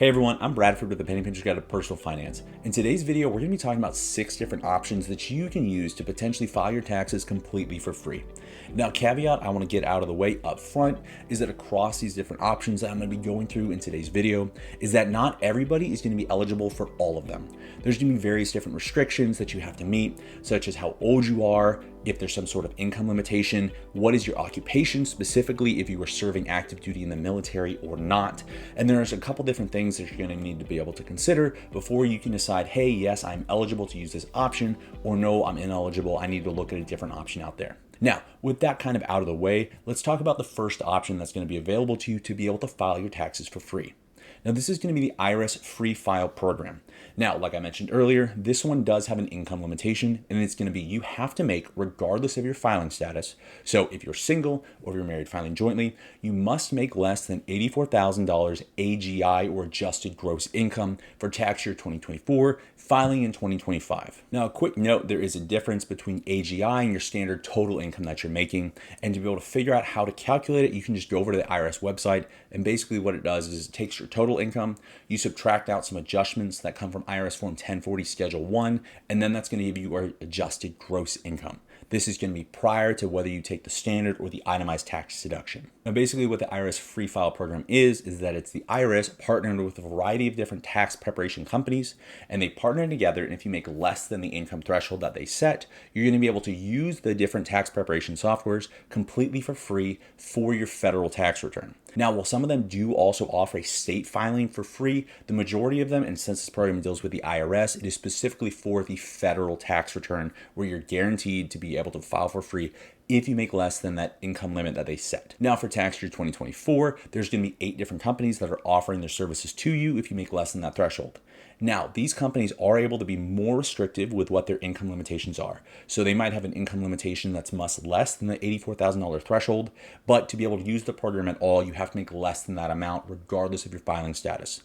Hey everyone, I'm Bradford with the Penny Pincher's Guide to Personal Finance. In today's video, we're going to be talking about 6 different options that you can use to potentially file your taxes completely for free. Now, caveat I want to get out of the way up front is that across these different options that I'm going to be going through in today's video is that not everybody is going to be eligible for all of them. There's going to be various different restrictions that you have to meet, such as how old you are, if there's some sort of income limitation, what is your occupation, specifically if you are serving active duty in the military or not. And there's a couple different things that you're going to need to be able to consider before you can decide, hey, yes, I'm eligible to use this option, or no, I'm ineligible, I need to look at a different option out there. Now, with that kind of out of the way, let's talk about the first option that's going to be available to you to be able to file your taxes for free. Now, this is going to be the IRS Free File Program. Now, like I mentioned earlier, this one does have an income limitation, and it's going to be you have to make regardless of your filing status. So if you're single or if you're married filing jointly, you must make less than $84,000 AGI or adjusted gross income for tax year 2024, filing in 2025. Now, a quick note, there is a difference between AGI and your standard total income that you're making. And to be able to figure out how to calculate it, you can just go over to the IRS website. And basically what it does is it takes your total income, you subtract out some adjustments that come from IRS Form 1040 Schedule 1, and then that's going to give you your adjusted gross income. This is going to be prior to whether you take the standard or the itemized tax deduction. Now, basically what the IRS Free File Program is that it's the IRS partnered with a variety of different tax preparation companies, and they partner together, and if you make less than the income threshold that they set, you're going to be able to use the different tax preparation softwares completely for free for your federal tax return. Now, while some of them do also offer a state filing for free, the majority of them, and since this program deals with the IRS, it is specifically for the federal tax return where you're guaranteed to be able to file for free if you make less than that income limit that they set. Now, for tax year 2024, there's going to be 8 different companies that are offering their services to you if you make less than that threshold. Now, these companies are able to be more restrictive with what their income limitations are. So they might have an income limitation that's much less than the $84,000 threshold, but to be able to use the program at all, you have to make less than that amount regardless of your filing status.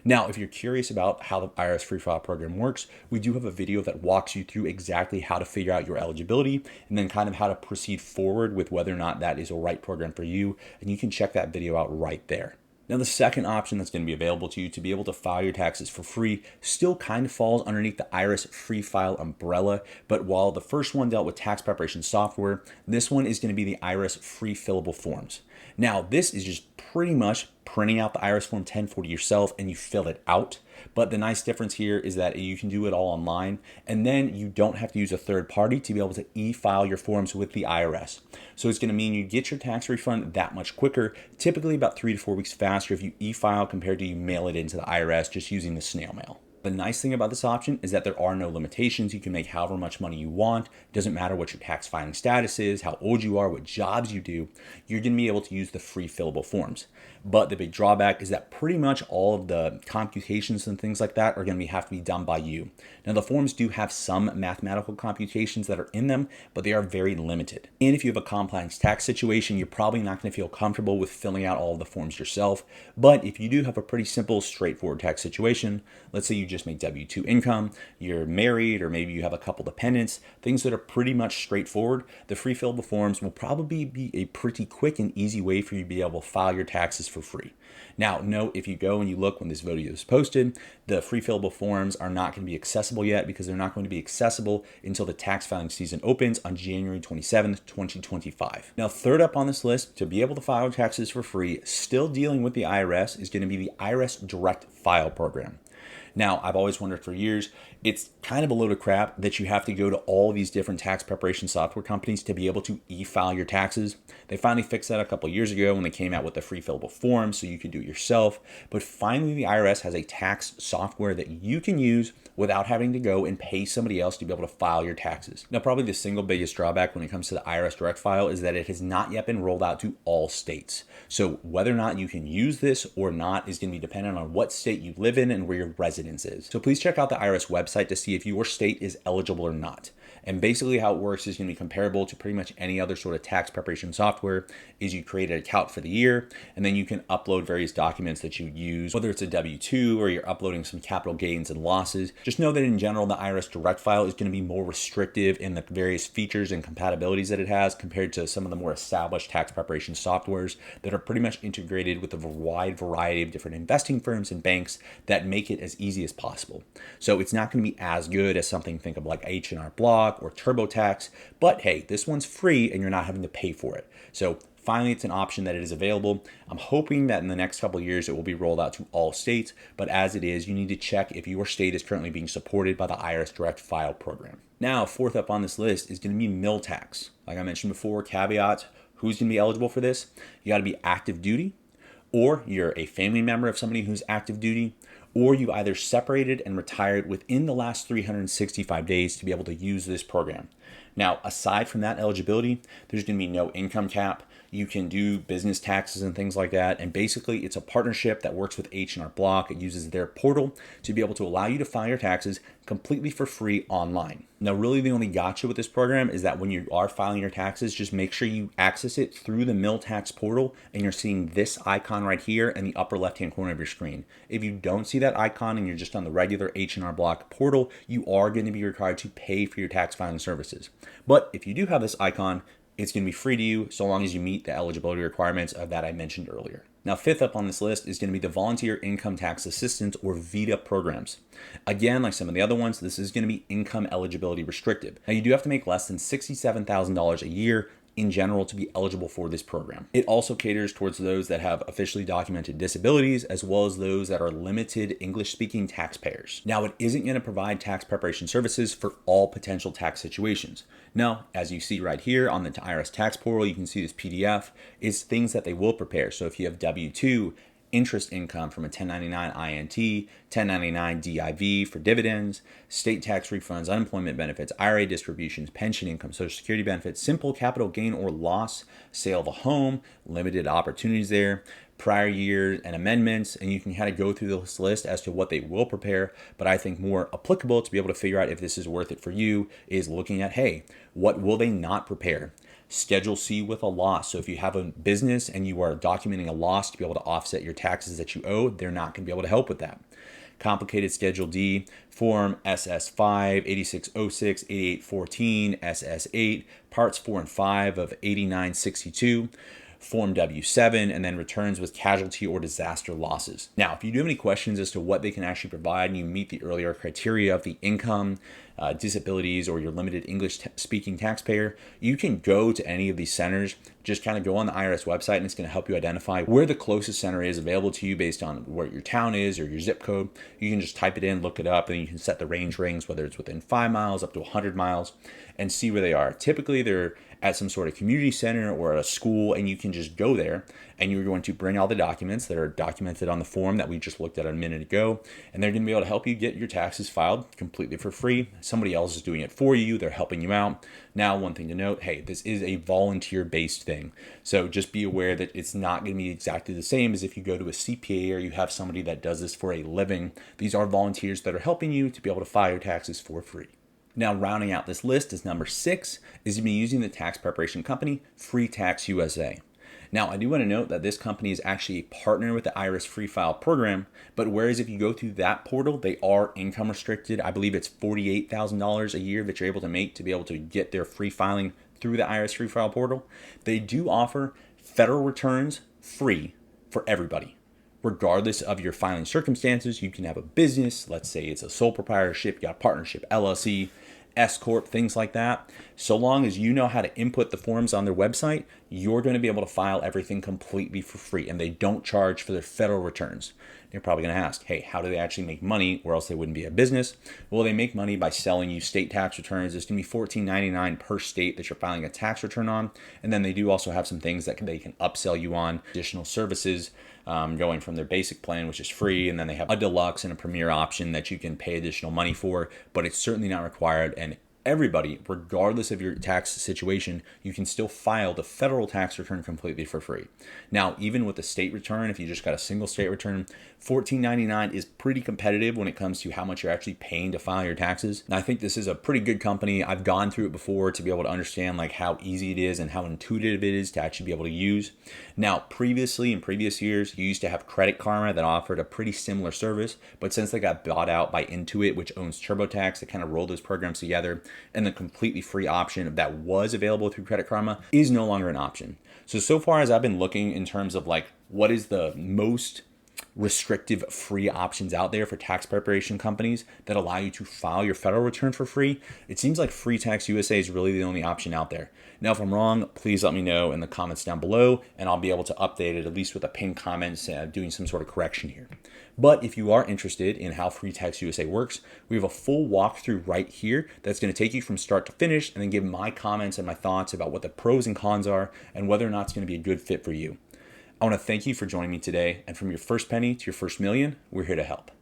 Now, if you're curious about how the IRS Free File Program works, we do have a video that walks you through exactly how to figure out your eligibility and then kind of how to proceed forward with whether or not that is a right program for you. And you can check that video out right there. Now, the second option that's going to be available to you to be able to file your taxes for free still kind of falls underneath the IRS Free File umbrella, but while the first one dealt with tax preparation software, this one is going to be the IRS Free Fillable Forms. Now, this is just pretty much printing out the IRS Form 1040 yourself and you fill it out. But the nice difference here is that you can do it all online, and then you don't have to use a third party to be able to e-file your forms with the IRS. So it's going to mean you get your tax refund that much quicker, typically about 3 to 4 weeks faster if you e-file compared to you mail it into the IRS just using the snail mail. The nice thing about this option is that there are no limitations. You can make however much money you want. It doesn't matter what your tax filing status is, how old you are, what jobs you do. You're going to be able to use the free fillable forms. But the big drawback is that pretty much all of the computations and things like that are going to have to be done by you. Now, the forms do have some mathematical computations that are in them, but they are very limited. And if you have a complex tax situation, you're probably not going to feel comfortable with filling out all of the forms yourself. But if you do have a pretty simple, straightforward tax situation, let's say you just make W-2 income, you're married, or maybe you have a couple dependents, things that are pretty much straightforward, the free fillable forms will probably be a pretty quick and easy way for you to be able to file your taxes for free. Now, note, if you go and you look when this video is posted, the free fillable forms are not going to be accessible yet because they're not going to be accessible until the tax filing season opens on January 27th, 2025. Now, third up on this list to be able to file taxes for free, still dealing with the IRS, is going to be the IRS Direct File Program. Now, I've always wondered for years, it's kind of a load of crap that you have to go to all these different tax preparation software companies to be able to e-file your taxes. They finally fixed that a couple years ago when they came out with the free fillable forms so you could do it yourself. But finally, the IRS has a tax software that you can use without having to go and pay somebody else to be able to file your taxes. Now, probably the single biggest drawback when it comes to the IRS Direct File is that it has not yet been rolled out to all states. So whether or not you can use this or not is going to be dependent on what state you live in and where your residence is. So please check out the IRS website to see if your state is eligible or not. And basically how it works is going to be comparable to pretty much any other sort of tax preparation software. Is you create an account for the year, and then you can upload various documents that you use, whether it's a W-2 or you're uploading some capital gains and losses. Just know that in general, the IRS Direct File is going to be more restrictive in the various features and compatibilities that it has compared to some of the more established tax preparation softwares that are pretty much integrated with a wide variety of different investing firms and banks that make it as easy as possible. So it's not going to be as good as something, think of like H&R Block or TurboTax, but hey, this one's free and you're not having to pay for it. So finally, it's an option that it is available. I'm hoping that in the next couple of years, it will be rolled out to all states. But as it is, you need to check if your state is currently being supported by the IRS Direct File Program. Now, fourth up on this list is going to be MilTax. Like I mentioned before, caveat, who's going to be eligible for this? You got to be active duty, or you're a family member of somebody who's active duty, or you either separated and retired within the last 365 days to be able to use this program. Now, aside from that eligibility, there's going to be no income cap. You can do business taxes and things like that. And basically, it's a partnership that works with H&R Block. It uses their portal to be able to allow you to file your taxes completely for free online. Now, really the only gotcha with this program is that when you are filing your taxes, just make sure you access it through the MilTax portal and you're seeing this icon right here in the upper left-hand corner of your screen. If you don't see that icon and you're just on the regular H&R Block portal, you are going to be required to pay for your tax filing services. But if you do have this icon, it's going to be free to you so long as you meet the eligibility requirements of that I mentioned earlier. Now, fifth up on this list is going to be the Volunteer Income Tax Assistance or VITA programs. Again, like some of the other ones, this is going to be income eligibility restrictive. Now, you do have to make less than $67,000 a year in general to be eligible for this program. It also caters towards those that have officially documented disabilities as well as those that are limited English-speaking taxpayers. Now, it isn't going to provide tax preparation services for all potential tax situations. Now, as you see right here on the IRS tax portal, you can see this PDF is things that they will prepare. So if you have W-2, interest income from a 1099 INT, 1099 DIV for dividends, state tax refunds, unemployment benefits, IRA distributions, pension income, Social Security benefits, simple capital gain or loss, sale of a home, limited opportunities there, prior years and amendments, and you can kind of go through this list as to what they will prepare. But I think more applicable to be able to figure out if this is worth it for you is looking at, hey, what will they not prepare? Schedule C with a loss. So if you have a business and you are documenting a loss to be able to offset your taxes that you owe, they're not going to be able to help with that. Complicated Schedule D, Form SS5, 8606, 8814, SS8, Parts 4 and 5 of 8962, Form W7, and then returns with casualty or disaster losses. Now, if you do have any questions as to what they can actually provide and you meet the earlier criteria of the income, disabilities, or your limited English-speaking taxpayer, you can go to any of these centers. Just kind of go on the IRS website and it's going to help you identify where the closest center is available to you based on where your town is or your zip code. You can just type it in, look it up, and you can set the range rings, whether it's within 5 miles up to 100 miles, and see where they are. Typically, they're at some sort of community center or a school, and you can just go there and you're going to bring all the documents that are documented on the form that we just looked at a minute ago, and they're going to be able to help you get your taxes filed completely for free. Somebody else is doing it for you. They're helping you out. Now, one thing to note, hey, this is a volunteer-based thing. So just be aware that it's not going to be exactly the same as if you go to a CPA or you have somebody that does this for a living. These are volunteers that are helping you to be able to file your taxes for free. Now, rounding out this list is number 6, is to be using the tax preparation company FreeTaxUSA. Now, I do want to note that this company is actually a partner with the IRS Free File Program, but whereas if you go through that portal, they are income restricted. I believe it's $48,000 a year that you're able to make to be able to get their free filing through the IRS Free File portal. They do offer federal returns free for everybody. Regardless of your filing circumstances, you can have a business, let's say it's a sole proprietorship, you got a partnership, LLC, S Corp, things like that. So long as you know how to input the forms on their website, you're going to be able to file everything completely for free, and they don't charge for their federal returns. You're probably going to ask, hey, how do they actually make money, or else they wouldn't be a business? Well, they make money by selling you state tax returns. It's going to be $14.99 per state that you're filing a tax return on, and then they do also have some things that they can upsell you on, additional services, going from their basic plan, which is free, and then they have a deluxe and a premier option that you can pay additional money for, but it's certainly not required, and everybody, regardless of your tax situation, you can still file the federal tax return completely for free. Now, even with the state return, if you just got a single state return, $14.99 is pretty competitive when it comes to how much you're actually paying to file your taxes. And I think this is a pretty good company. I've gone through it before to be able to understand like how easy it is and how intuitive it is to actually be able to use. Now, previously in previous years, you used to have Credit Karma that offered a pretty similar service, but since they got bought out by Intuit, which owns TurboTax, they kind of rolled those programs together, and the completely free option that was available through Credit Karma is no longer an option. So far as I've been looking in terms of like what is the most restrictive free options out there for tax preparation companies that allow you to file your federal return for free, it seems like FreeTaxUSA is really the only option out there. Now, if I'm wrong, please let me know in the comments down below, and I'll be able to update it at least with a pinned comment doing some sort of correction here. But if you are interested in how FreeTaxUSA works, we have a full walkthrough right here that's going to take you from start to finish and then give my comments and my thoughts about what the pros and cons are and whether or not it's going to be a good fit for you. I want to thank you for joining me today, and from your first penny to your first million, we're here to help.